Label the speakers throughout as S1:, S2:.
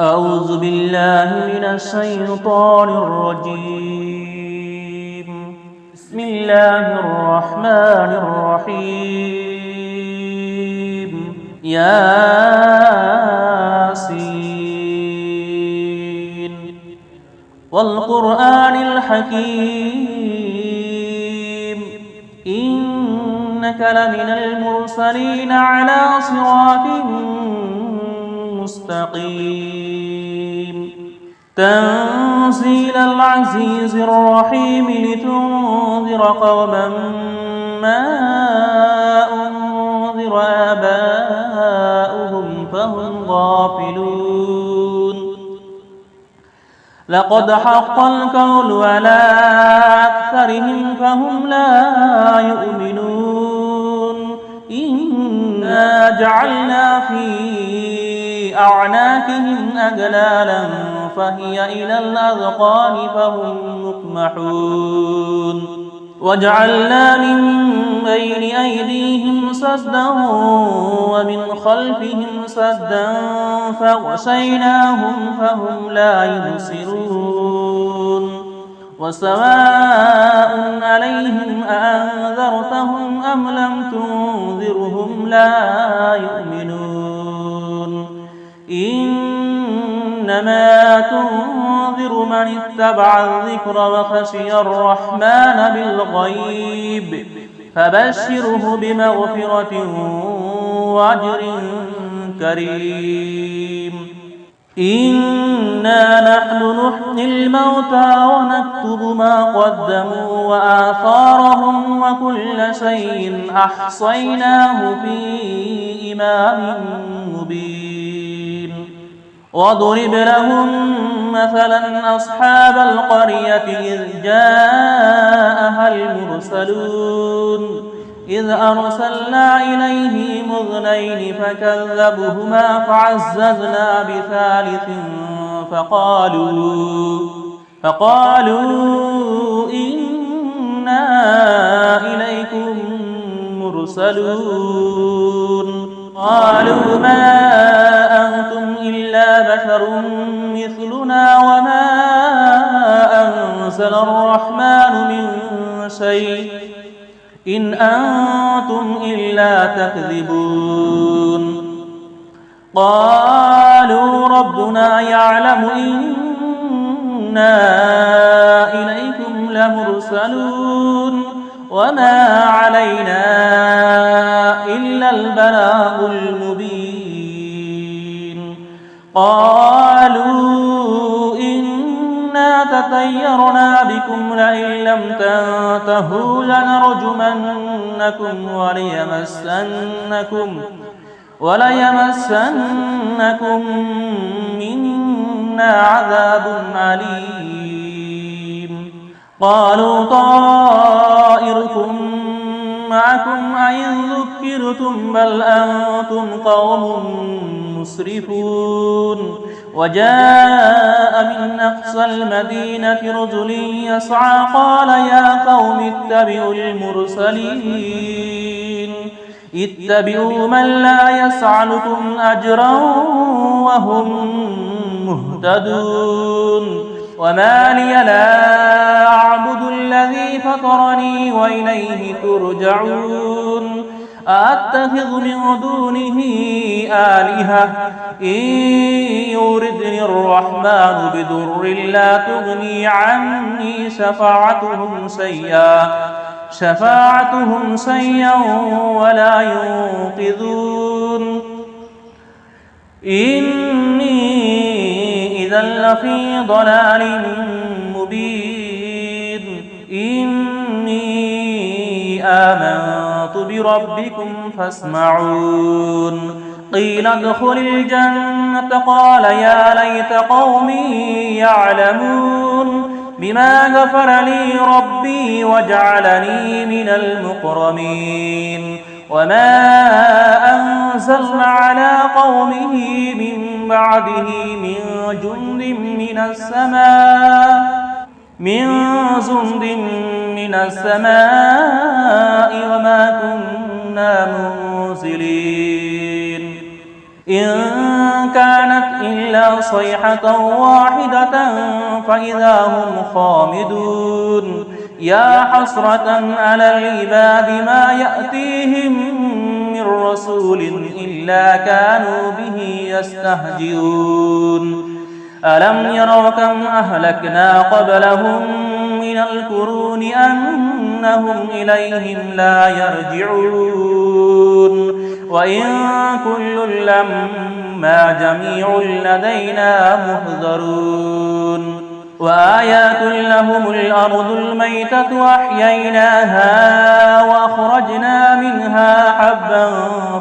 S1: أعوذ بالله من الشيطان الرجيم. بسم الله الرحمن الرحيم. ياسين والقرآن الحكيم إنك لمن المرسلين على صراط مستقيم تنزيل العزيز الرحيم لتنذر قوما ما أنذر آباؤهم فهم غافلون لقد حق القول على أكثرهم فهم لا يؤمنون إنا جعلنا في أعناقهم أغلالا فهي إلى الأذقان فهم مقمحون وجعلنا من بين أيديهم سدا ومن خلفهم سدا فغشيناهم فهم لا يبصرون وسواء عليهم أأنذرتهم أم لم تنذرهم لا يؤمنون إنما تنذر من اتبع الذكر وخشي الرحمن بالغيب فبشره بمغفرة وأجر كريم إنا نحن نحيي الموتى ونكتب ما قدموا وآثارهم وكل شيء أحصيناه في إمام مبين واضرب لهم مثلا أصحاب القرية إذ جاءها المرسلون إذ أرسلنا إليهم اثنين فكذبوهما فعززنا بثالث فقالوا إنا إليكم مرسلون قالوا ما أنتم إلا بشر مثلنا وما أنزل الرحمن من شيء إن أنتم إلا تكذبون قالوا ربنا يعلم إنا إليكم لمرسلون وما علينا إلا البلاغ المبين قالوا إنا تطيرنا بكم لئن لم تنتهوا لنرجمنكم وليمسنكم منا عذاب أليم قالوا طائركم معكم أئن ذكرتم بل أنتم قوم مسرفون وجاء من أقصى المدينة رجل يسعى قال يا قوم اتبعوا المرسلين اتبعوا من لا يسألكم أجرا وهم مهتدون وما لي لا أعبد الذي فطرني وإليه ترجعون أأتخذ من دونه آلهة إن يردني الرحمن بضر لا تغني عني شفاعتهم شيئا ولا ينقذون إني إذا لفي ضلال مبين إني آمنت بربكم فاسمعون قيل ادخل الجنة قال يا ليت قومي يعلمون بما غفر لي ربي وجعلني من المكرمين وما أنزلنا على قومه من بعده من جند من السماء وما كنا منزلين إن كانت إلا صيحة واحدة فإذا هم خامدون يا حسرة على العباد ما يأتيهم من رسول إلا كانوا به يستهزئون ألم يروا كم أهلكنا قبلهم من القرون أنهم إليهم لا يرجعون وإن كل لما جميع لدينا محضرون وآيات لهم الأرض الميتة أحييناها وأخرجنا منها حبا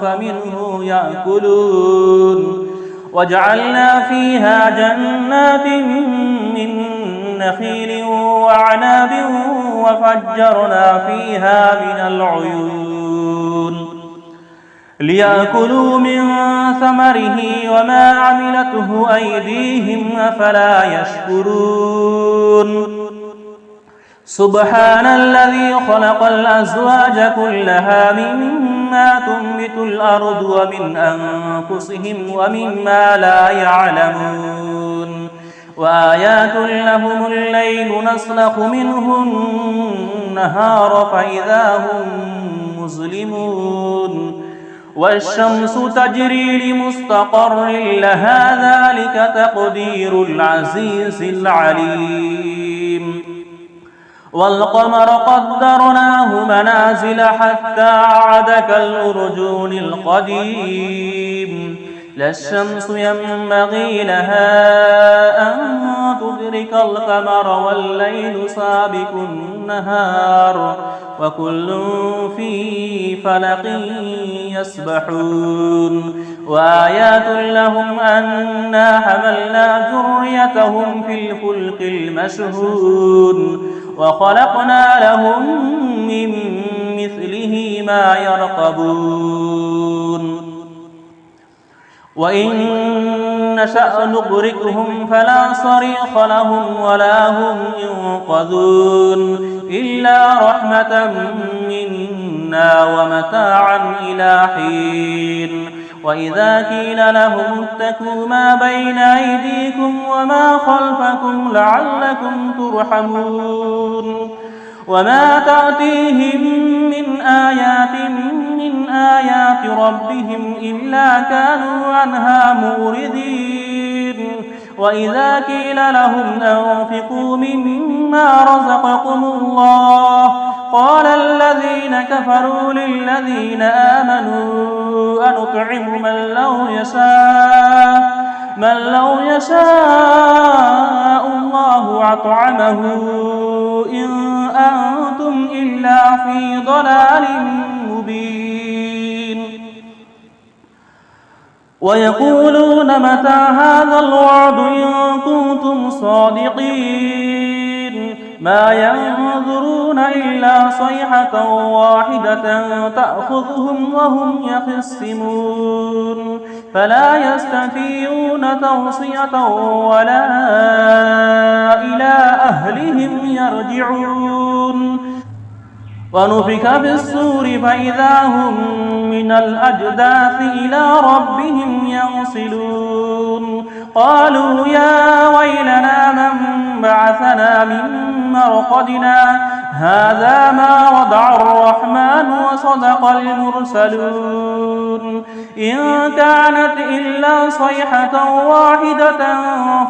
S1: فمنه يأكلون وجعلنا فيها جنات من نخيل وعناب وفجرنا فيها من العيون ليأكلوا من ثمره وما عملته أيديهم أفلا يشكرون سبحان الذي خلق الأزواج كلها مما تنبت الأرض ومن أنفسهم ومما لا يعلمون وآيات لهم الليل نسلخ منه النهار فإذا هم مظلمون والشمس تجري لمستقر لها ذلك تقدير العزيز العليم والقمر قدرناه منازل حتى عاد كالأرجون القديم لا الشمس ينبغي لها أن تدرك القمر والليل سابق النهار وكل في فلق يسبحون وآيات لهم أنا حملنا ذريتهم في الفلك المشحون وخلقنا لهم من مثله ما يركبون وإن نشأ نغرقهم فلا صريخ لهم ولا هم ينقذون إلا رحمة منا ومتاعا إلى حين وإذا قيل لهم اتقوا ما بين أيديكم وما خلفكم لعلكم ترحمون وما تأتيهم من آيات ربهم إلا كانوا عنها موردين وإذا قيل لهم أنفقوا مما رزقكم الله قال الذين كفروا للذين آمنوا أنطعم من لو يشاء الله أطعمه إن أنتم إلا في ضلال مبين ويقولون متى هذا الوعد إن كنتم صادقين ما ينظرون إلا صيحة واحدة تأخذهم وهم يخصمون فلا يستطيعون توصية ولا إلى أهلهم يرجعون ونفخ في الصور فإذا هم من الأجداث إلى ربهم ينصلون قالوا يا ويلنا من بعثنا من مرقدنا هذا ما وضع الرحمن وصدق المرسلون إن كانت إلا صيحة واحدة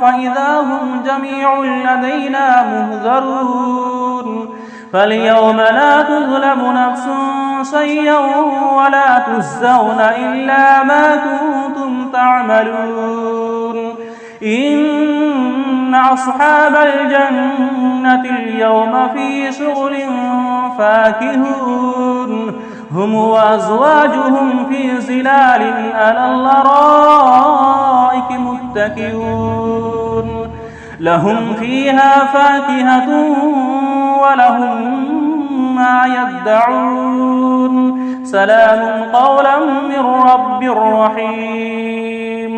S1: فإذا هم جميع لدينا مهذرون فاليوم لا تظلم نفس شيئا ولا تجزون إلا ما كنتم تعملون إن أصحاب الجنة اليوم في شغل فاكهون هم وأزواجهم في ظلال على الأرائك متكئون لهم فيها فاكهة ولهم ما يدعون سلام قولا من رب رحيم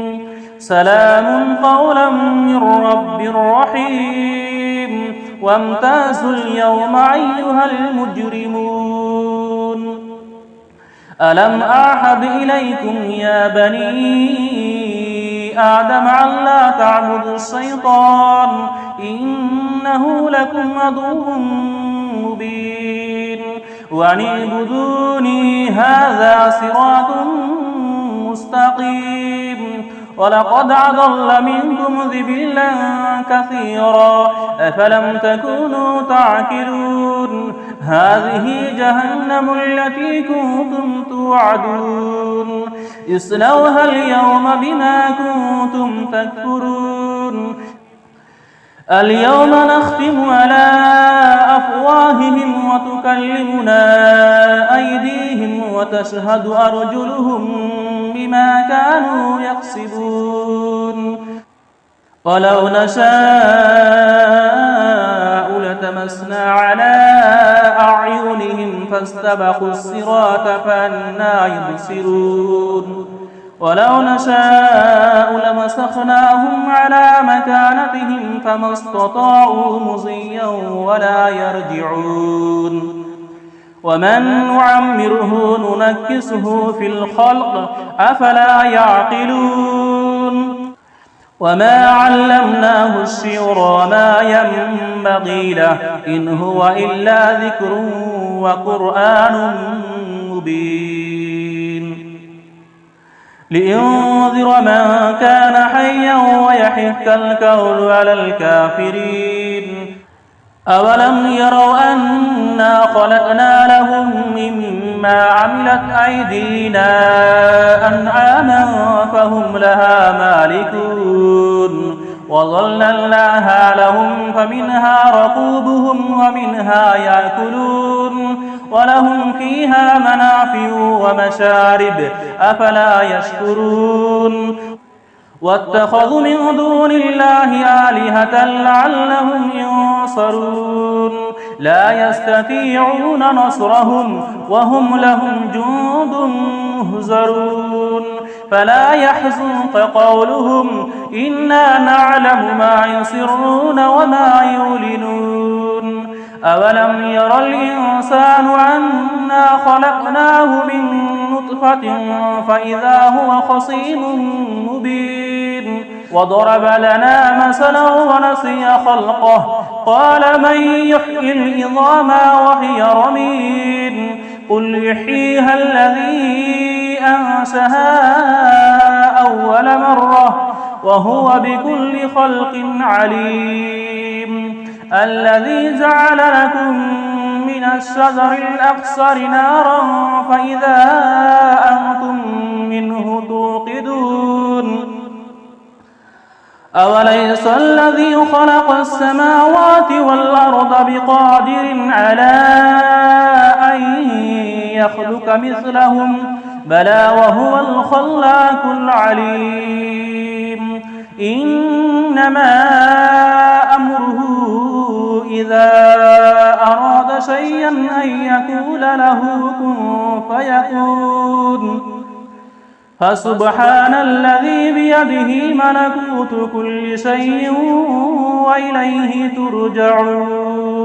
S1: سلام قولا من رب رحيم وامتازوا اليوم أيها المجرمون ألم أعهد إليكم يا بني آدم ألا تعبدوا الشيطان إنه لكم عدو مبين وأن اعبدوني هذا صراط مستقيم ولقد أضل منكم ذبلا كثيرا أفلم تكونوا تعقلون هذه جهنم التي كنتم توعدون اصلوها اليوم بما كنتم تكفرون اليوم نختم على أفواههم وتكلمنا أيديهم وتشهد أرجلهم بما كانوا يكسبون ولو نشاء لتمسنا على أعينهم فاستبقوا الصراط فأنى يبصرون ولو نشاء لمسخناهم على مكانتهم فما استطاعوا مضيا ولا يرجعون ومن نعمره ننكسه في الخلق أفلا يعقلون وما علمناه الشعر وما ينبغي له إن هو إلا ذكر وقرآن مبين لينذر من كان حيا ويحق القول على الكافرين أولم يروا أنا خلقنا لهم مما عملت أيدينا أنعاما فهم لها مالكون وظللناها لهم فمنها ركوبهم ومنها يأكلون ولهم فيها منافع ومشارب أفلا يشكرون واتخذوا من دون الله آلهة لعلهم ينصرون لا يستطيعون نصرهم وهم لهم جند مهزرون فلا يحزنك قولهم إنا نعلم ما يسرون وما يعلنون أولم ير الإنسان أنا خلقناه من نطفة فإذا هو خصيم مبين وضرب لنا مثلا ونسي خلقه قال من يحيي العظام وهي رميم قل يحييها الذي أنشأها أول مرة وهو بكل خلق عليم الذي جعل لكم من الشجر الأخضر نارا فإذا أنتم منه توقدون أوليس الذي خلق السماوات والأرض بقادر على أن يخلق مثلهم بلى وهو الخلاق العليم إنما أمره إذا أراد شيئا أن يقول له كن فيكون فسبحان الذي بيده ملكوت كل شيء وإليه ترجعون